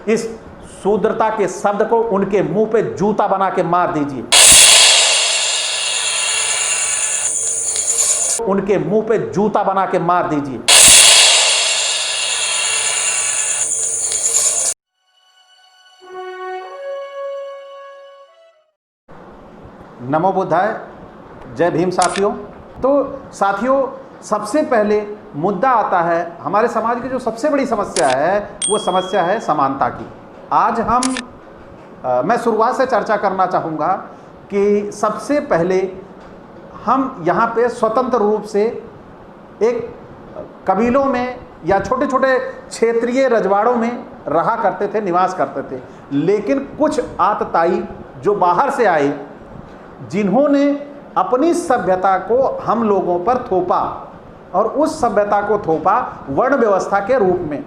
इस शूद्रता के शब्द को उनके मुंह पे जूता बना के मार दीजिए, उनके मुंह पे जूता बना के मार दीजिए। नमो बुद्धाय, जय भीम साथियों। तो साथियों, सबसे पहले मुद्दा आता है हमारे समाज की जो सबसे बड़ी समस्या है, वो समस्या है समानता की। आज मैं शुरुआत से चर्चा करना चाहूँगा कि सबसे पहले हम यहाँ पे स्वतंत्र रूप से एक कबीलों में या छोटे छोटे क्षेत्रीय रजवाड़ों में रहा करते थे, निवास करते थे। लेकिन कुछ आतताई जो बाहर से आए, जिन्होंने अपनी सभ्यता को हम लोगों पर थोपा, और उस सभ्यता को थोपा वर्ण व्यवस्था के रूप में।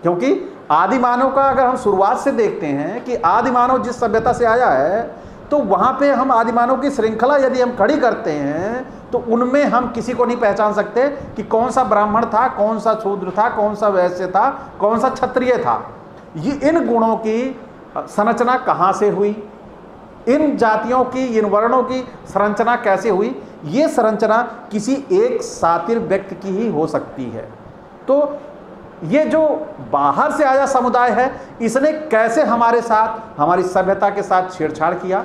क्योंकि आदि मानव का अगर हम शुरुआत से देखते हैं कि आदि मानव जिस सभ्यता से आया है, तो वहाँ पे हम आदि मानव की श्रृंखला यदि हम खड़ी करते हैं तो उनमें हम किसी को नहीं पहचान सकते कि कौन सा ब्राह्मण था, कौन सा शूद्र था, कौन सा वैश्य था, कौन सा क्षत्रिय था। ये इन गुणों की संरचना कहाँ से हुई, इन जातियों की, इन वर्णों की संरचना कैसे हुई, ये संरचना किसी एक सातिर व्यक्ति की ही हो सकती है। तो ये जो बाहर से आया समुदाय है, इसने कैसे हमारे साथ, हमारी सभ्यता के साथ छेड़छाड़ किया,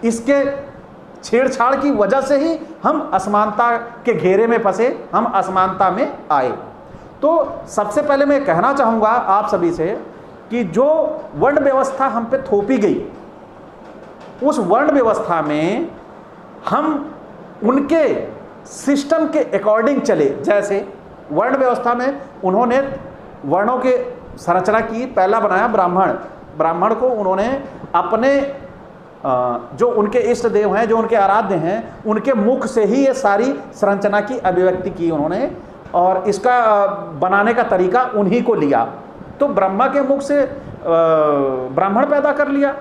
इसके छेड़छाड़ की वजह से ही हम असमानता के घेरे में फंसे, हम असमानता में आए। तो सबसे पहले मैं कहना चाहूँगा आप सभी से कि जो वर्ण व्यवस्था हम पे थोपी गई, उस वर्ण व्यवस्था में हम उनके सिस्टम के अकॉर्डिंग चले। जैसे वर्ण व्यवस्था में उन्होंने वर्णों के संरचना की, पहला बनाया ब्राह्मण। ब्राह्मण को उन्होंने अपने जो उनके इष्ट देव हैं, जो उनके आराध्य हैं, उनके मुख से ही ये सारी संरचना की अभिव्यक्ति की उन्होंने, और इसका बनाने का तरीका उन्हीं को लिया। तो ब्रह्मा के मुख से ब्राह्मण पैदा कर लिया,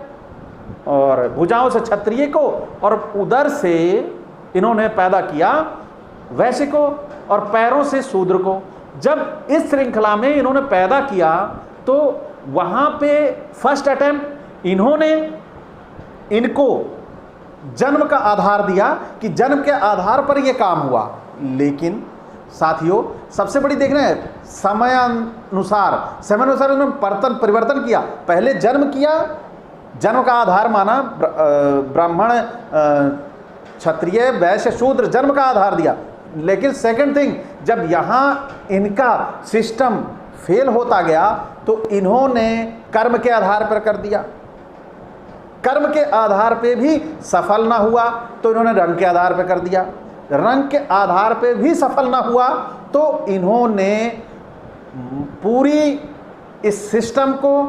और भुजाओं से क्षत्रिय को, और उदर से इन्होंने पैदा किया वैश्य को, और पैरों से शूद्र को। जब इस श्रृंखला में इन्होंने पैदा किया तो वहाँ पे फर्स्ट अटेम्प्ट इन्होंने इनको जन्म का आधार दिया कि जन्म के आधार पर यह काम हुआ। लेकिन साथियों, सबसे बड़ी देखना है समय अनुसार इन्होंने परिवर्तन किया। पहले जन्म किया, जन्म का आधार माना ब्राह्मण, क्षत्रिय, वैश्य, शूद्र, जन्म का आधार दिया। लेकिन सेकंड थिंग, जब यहाँ इनका सिस्टम फेल होता गया तो इन्होंने कर्म के आधार पर कर दिया। कर्म के आधार पे भी सफल ना हुआ तो इन्होंने रंग के आधार पर कर दिया। रंग के आधार पे भी सफल ना हुआ तो इन्होंने पूरी इस सिस्टम को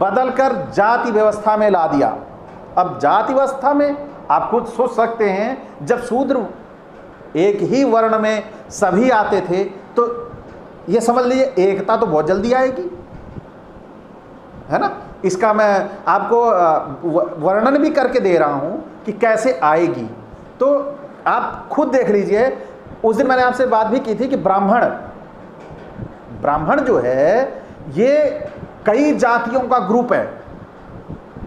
बदलकर जाति व्यवस्था में ला दिया। अब जाति व्यवस्था में आप खुद सोच सकते हैं, जब शूद्र एक ही वर्ण में सभी आते थे तो ये समझ लीजिए एकता तो बहुत जल्दी आएगी, है ना। इसका मैं आपको वर्णन भी करके दे रहा हूं कि कैसे आएगी। तो आप खुद देख लीजिए, उस दिन मैंने आपसे बात भी की थी कि ब्राह्मण जो है ये कई जातियों का ग्रुप है,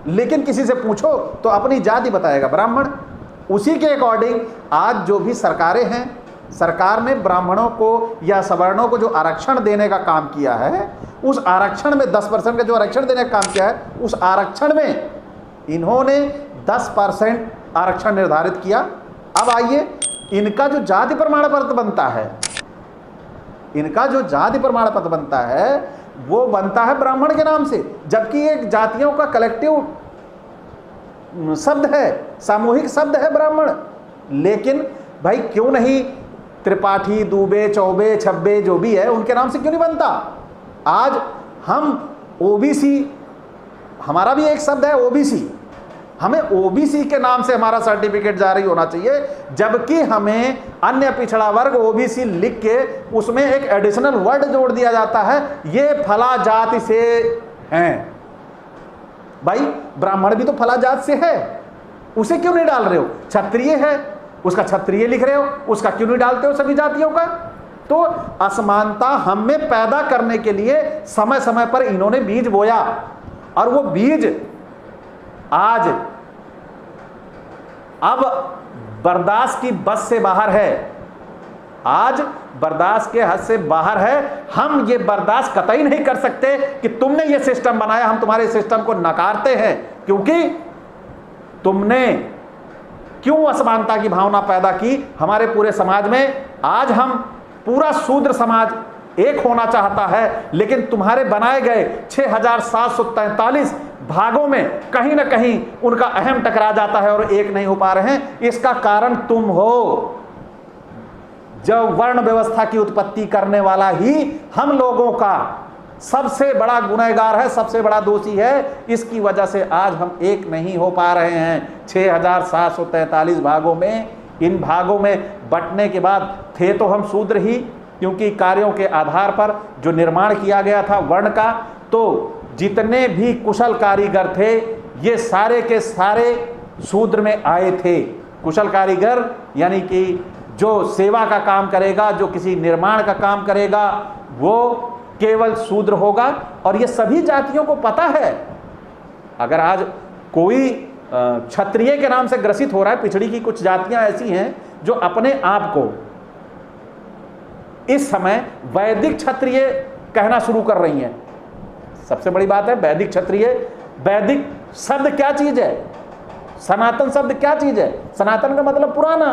लेकिन किसी से पूछो तो अपनी जाति बताएगा ब्राह्मण। उसी के अकॉर्डिंग आज जो भी सरकारें हैं, सरकार ने ब्राह्मणों को या सवर्णों को जो आरक्षण देने का काम किया है, उस आरक्षण में 10% का जो आरक्षण देने का काम किया है, उस आरक्षण में इन्होंने 10% आरक्षण निर्धारित किया। अब आइए, इनका जो जाति प्रमाण पत्र बनता है, इनका जो जाति प्रमाण पत्र बनता है वो बनता है ब्राह्मण के नाम से, जबकि एक जातियों का कलेक्टिव शब्द है, सामूहिक शब्द है ब्राह्मण। लेकिन भाई क्यों नहीं त्रिपाठी, दुबे, चौबे, छब्बे जो भी है उनके नाम से क्यों नहीं बनता? आज हम ओबीसी, हमारा भी एक शब्द है ओबीसी, हमें ओबीसी के नाम से हमारा सर्टिफिकेट जारी होना चाहिए, जबकि हमें अन्य पिछड़ा वर्ग ओबीसी लिख के उसमें एक एडिशनल वर्ड जोड़ दिया जाता है, ये फला जाति से हैं। भाई ब्राह्मण भी तो फला जात से है, उसे क्यों नहीं डाल रहे हो? क्षत्रिय है, उसका क्षत्रिय लिख रहे हो, उसका क्यों नहीं डालते हो सभी जातियों का? तो असमानता हम में पैदा करने के लिए समय समय पर इन्होंने बीज बोया, और वो बीज आज अब बर्दाश्त की बस से बाहर है, आज बर्दाश्त के हद से बाहर है। हम ये बर्दाश्त कतई नहीं कर सकते कि तुमने ये सिस्टम बनाया, हम तुम्हारे सिस्टम को नकारते हैं, क्योंकि तुमने क्यों असमानता की भावना पैदा की हमारे पूरे समाज में। आज हम पूरा शूद्र समाज एक होना चाहता है, लेकिन तुम्हारे बनाए गए 6743 भागों में कहीं ना कहीं उनका अहम टकरा जाता है और एक नहीं हो पा रहे हैं। इसका कारण तुम हो। जो वर्ण व्यवस्था की उत्पत्ति करने वाला ही हम लोगों का सबसे बड़ा गुनहगार है, सबसे बड़ा दोषी है। इसकी वजह से आज हम एक नहीं हो पा रहे हैं। 6743 भागों में, इन भागों में बंटने के बाद थे तो हम शूद्र ही, क्योंकि कार्यों के आधार पर जो निर्माण किया गया था वर्ण का, तो जितने भी कुशल कारीगर थे ये सारे के सारे शूद्र में आए थे। कुशल कारीगर यानी कि जो सेवा का काम करेगा, जो किसी निर्माण का काम करेगा, वो केवल शूद्र होगा। और ये सभी जातियों को पता है। अगर आज कोई क्षत्रिय के नाम से ग्रसित हो रहा है, पिछड़ी की कुछ जातियां ऐसी हैं जो अपने आप को इस समय वैदिक क्षत्रिय कहना शुरू कर रही हैं। सबसे बड़ी बात है वैदिक क्षत्रिय। वैदिक शब्द क्या चीज है? सनातन शब्द क्या चीज है? सनातन का मतलब पुराना।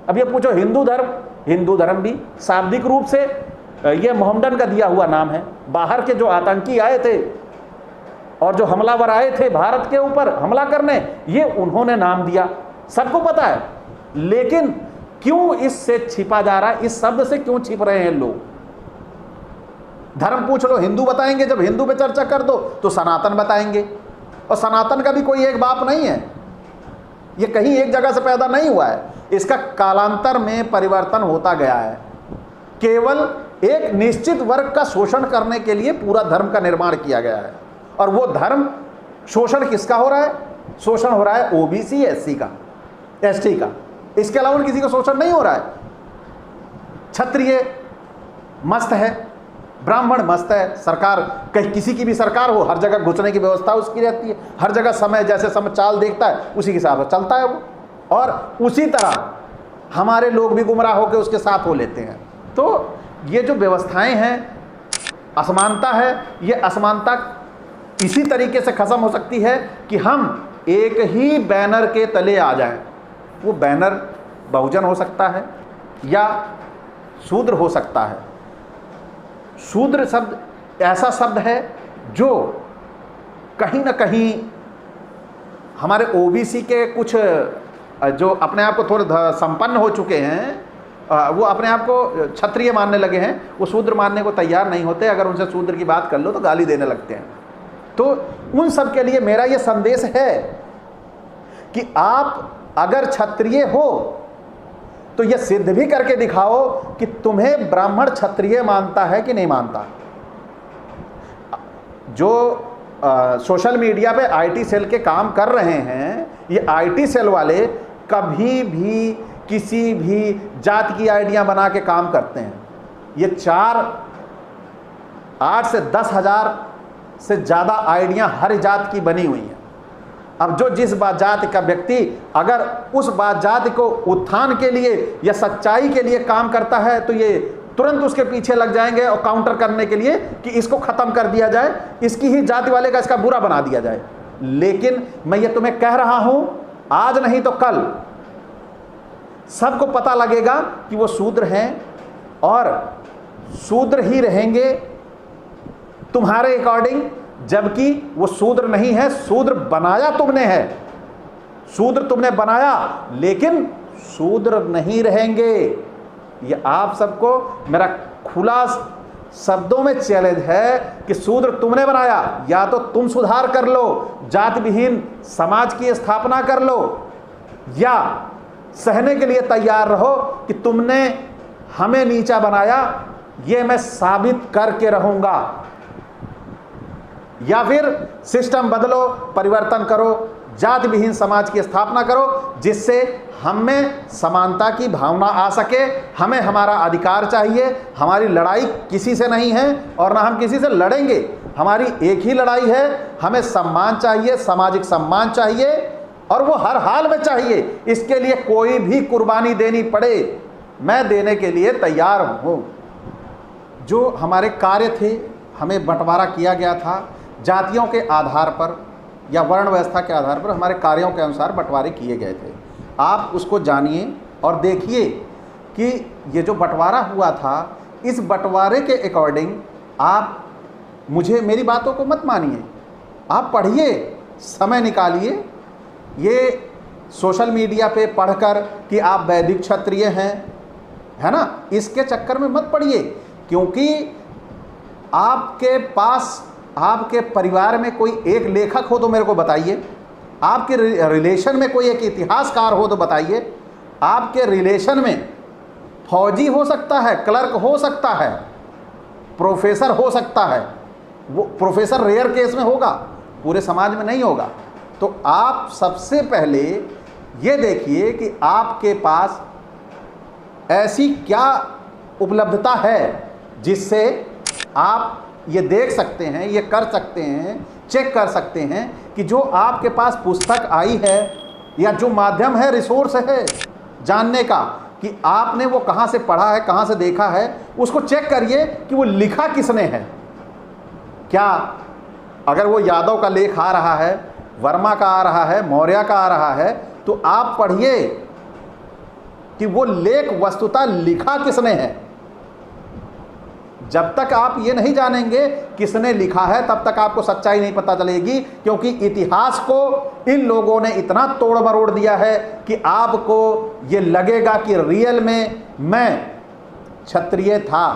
अब ये पूछो हिंदू धर्म भी शाब्दिक रूप से ये मोहम्मदन का दिया हुआ नाम है। बाहर के जो आतंकी आए थे और जो हमलावर आए थे भारत के ऊपर हमला करने, ये उन्होंने नाम दिया, सबको पता है। लेकिन क्यों इससे छिपा जा रहा है? इस शब्द से क्यों छिप रहे हैं लोग? धर्म पूछ लो, हिंदू बताएंगे। जब हिंदू पे चर्चा कर दो तो सनातन बताएंगे, और सनातन का भी कोई एक बाप नहीं है। ये कहीं एक जगह से पैदा नहीं हुआ है, इसका कालांतर में परिवर्तन होता गया है। केवल एक निश्चित वर्ग का शोषण करने के लिए पूरा धर्म का निर्माण किया गया है। और वो धर्म शोषण किसका हो रहा है? शोषण हो रहा है ओबीसी, एससी का, एसटी का। इसके अलावा किसी का शोषण नहीं हो रहा है। क्षत्रिय मस्त है, ब्राह्मण मस्त है, सरकार कहीं किसी की भी सरकार हो, हर जगह घुसने की व्यवस्था उसकी रहती है। हर जगह समय जैसे समय चाल देखता है उसी के हिसाब से चलता है वो, और उसी तरह हमारे लोग भी गुमराह होकर उसके साथ हो लेते हैं। तो ये जो व्यवस्थाएं हैं, असमानता है, ये असमानता इसी तरीके से खत्म हो सकती है कि हम एक ही बैनर के तले आ जाएं। वो बैनर बहुजन हो सकता है या शूद्र हो सकता है। शूद्र शब्द ऐसा शब्द है जो कहीं ना कहीं हमारे ओबीसी के कुछ जो अपने आप को थोड़े संपन्न हो चुके हैं, वो अपने आप को क्षत्रिय मानने लगे हैं, वो शूद्र मानने को तैयार नहीं होते। अगर उनसे शूद्र की बात कर लो तो गाली देने लगते हैं। तो उन सब के लिए मेरा ये संदेश है कि आप अगर क्षत्रिय हो तो ये सिद्ध भी करके दिखाओ कि तुम्हें ब्राह्मण क्षत्रिय मानता है कि नहीं मानता। जो सोशल मीडिया पे आईटी सेल के काम कर रहे हैं, ये आईटी सेल वाले कभी भी किसी भी जात की आइडिया बना के काम करते हैं। ये 8 से 10 हज़ार से ज़्यादा आइडिया हर जात की बनी हुई हैं। अब जो जिस बात जाति का व्यक्ति अगर उस बात जाति को उत्थान के लिए या सच्चाई के लिए काम करता है तो ये तुरंत उसके पीछे लग जाएंगे और काउंटर करने के लिए कि इसको ख़त्म कर दिया जाए, इसकी ही जाति वाले का इसका बुरा बना दिया जाए। लेकिन मैं ये तुम्हें कह रहा हूं, आज नहीं तो कल सबको पता लगेगा कि वो शूद्र हैं और शूद्र ही रहेंगे तुम्हारे अकॉर्डिंग, जबकि वो शूद्र नहीं है। शूद्र बनाया तुमने है, शूद्र तुमने बनाया, लेकिन शूद्र नहीं रहेंगे। ये आप सबको मेरा खुला शब्दों में चैलेंज है कि शूद्र तुमने बनाया, या तो तुम सुधार कर लो, जाति विहीन समाज की स्थापना कर लो, या सहने के लिए तैयार रहो कि तुमने हमें नीचा बनाया, ये मैं साबित करके रहूंगा। या फिर सिस्टम बदलो, परिवर्तन करो, जाति विहीन समाज की स्थापना करो, जिससे हम में समानता की भावना आ सके। हमें हमारा अधिकार चाहिए, हमारी लड़ाई किसी से नहीं है और ना हम किसी से लड़ेंगे। हमारी एक ही लड़ाई है, हमें सम्मान चाहिए, सामाजिक सम्मान चाहिए और वो हर हाल में चाहिए। इसके लिए कोई भी कुर्बानी देनी पड़े, मैं देने के लिए तैयार हूँ। जो हमारे कार्य थे, हमें बंटवारा किया गया था जातियों के आधार पर या वर्ण व्यवस्था के आधार पर, हमारे कार्यों के अनुसार बंटवारे किए गए थे। आप उसको जानिए और देखिए कि ये जो बंटवारा हुआ था, इस बंटवारे के अकॉर्डिंग आप मेरी बातों को मत मानिए, आप पढ़िए, समय निकालिए। ये सोशल मीडिया पे पढ़कर कि आप वैदिक क्षत्रिय हैं, है ना, इसके चक्कर में मत पड़िए। क्योंकि आपके पास, आपके परिवार में कोई एक लेखक हो तो मेरे को बताइए, आपके रिलेशन में कोई एक इतिहासकार हो तो बताइए, आपके रिलेशन में फौजी हो सकता है, क्लर्क हो सकता है, प्रोफेसर हो सकता है। वो प्रोफेसर रेयर केस में होगा, पूरे समाज में नहीं होगा। तो आप सबसे पहले ये देखिए कि आपके पास ऐसी क्या उपलब्धता है जिससे आप ये देख सकते हैं, ये कर सकते हैं, चेक कर सकते हैं कि जो आपके पास पुस्तक आई है या जो माध्यम है, रिसोर्स है जानने का कि आपने वो कहाँ से पढ़ा है, कहाँ से देखा है, उसको चेक करिए कि वो लिखा किसने है। क्या अगर वो यादव का लेख आ रहा है, वर्मा का आ रहा है, मौर्य का आ रहा है, तो आप पढ़िए कि वो लेख वस्तुतः लिखा किसने है। जब तक आप ये नहीं जानेंगे किसने लिखा है, तब तक आपको सच्चाई नहीं पता चलेगी। क्योंकि इतिहास को इन लोगों ने इतना तोड़ मरोड़ दिया है कि आपको ये लगेगा कि रियल में मैं क्षत्रिय था।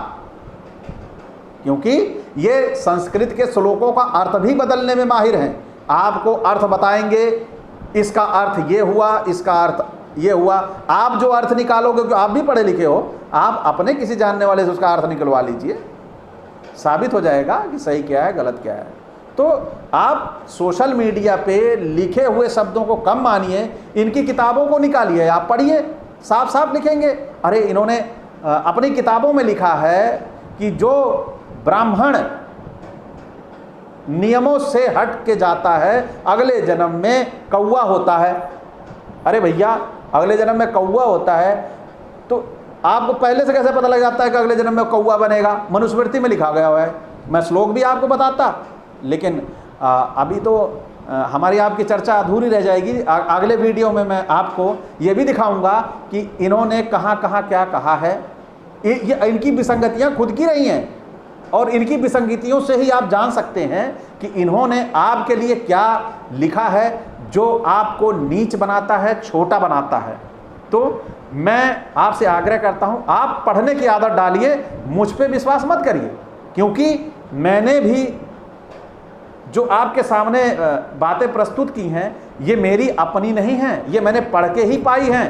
क्योंकि ये संस्कृत के श्लोकों का अर्थ भी बदलने में माहिर हैं। आपको अर्थ बताएंगे, इसका अर्थ ये हुआ, इसका अर्थ ये हुआ। आप जो अर्थ निकालोगे, क्योंकि आप भी पढ़े लिखे हो, आप अपने किसी जानने वाले से उसका अर्थ निकलवा लीजिए, साबित हो जाएगा कि सही क्या है, गलत क्या है। तो आप सोशल मीडिया पे लिखे हुए शब्दों को कम मानिए, इनकी किताबों को निकालिए, आप पढ़िए, साफ साफ लिखेंगे। अरे इन्होंने अपनी किताबों में लिखा है कि जो ब्राह्मण नियमों से हट के जाता है, अगले जन्म में कौवा होता है। अरे भैया, अगले जन्म में कौवा होता है तो आपको पहले से कैसे पता लग जाता है कि अगले जन्म में कौवा बनेगा? मनुस्मृति में लिखा गया हुआ है। मैं श्लोक भी आपको बताता, लेकिन अभी तो हमारी आपकी चर्चा अधूरी रह जाएगी। अगले वीडियो में मैं आपको ये भी दिखाऊंगा कि इन्होंने कहाँ कहाँ क्या कहा है। इनकी विसंगतियाँ खुद की रही हैं और इनकी विसंगतियों से ही आप जान सकते हैं कि इन्होंने आपके लिए क्या लिखा है जो आपको नीच बनाता है, छोटा बनाता है। तो मैं आपसे आग्रह करता हूं, आप पढ़ने की आदत डालिए, मुझ पे विश्वास मत करिए। क्योंकि मैंने भी जो आपके सामने बातें प्रस्तुत की हैं, ये मेरी अपनी नहीं हैं, ये मैंने पढ़ के ही पाई हैं।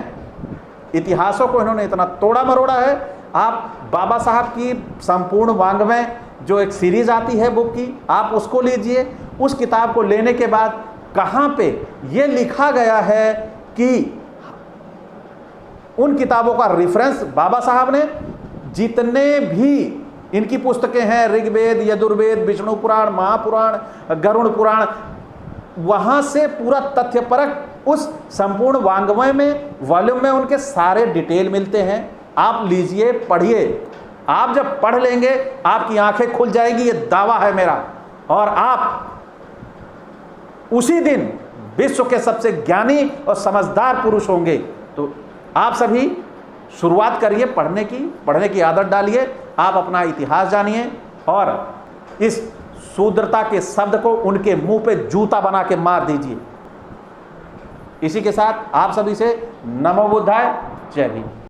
इतिहासों को इन्होंने इतना तोड़ा मरोड़ा है। आप बाबा साहब की संपूर्ण वाङ्मय जो एक सीरीज आती है बुक की, आप उसको लीजिए। उस किताब को लेने के बाद कहाँ पे ये लिखा गया है कि उन किताबों का रेफरेंस बाबा साहब ने, जितने भी इनकी पुस्तकें हैं, ऋग्वेद, यजुर्वेद, विष्णु पुराण, महापुराण, गरुड़ पुराण, वहाँ से पूरा तथ्यपरक उस संपूर्ण वाङ्मय में, वॉल्यूम में उनके सारे डिटेल मिलते हैं। आप लीजिए, पढ़िए। आप जब पढ़ लेंगे आपकी आंखें खुल जाएगी, ये दावा है मेरा। और आप उसी दिन विश्व के सबसे ज्ञानी और समझदार पुरुष होंगे। तो आप सभी शुरुआत करिए पढ़ने की आदत डालिए। आप अपना इतिहास जानिए और इस शूद्रता के शब्द को उनके मुंह पे जूता बना के मार दीजिए। इसी के साथ आप सभी से नमो बुद्धाय, जय भीम।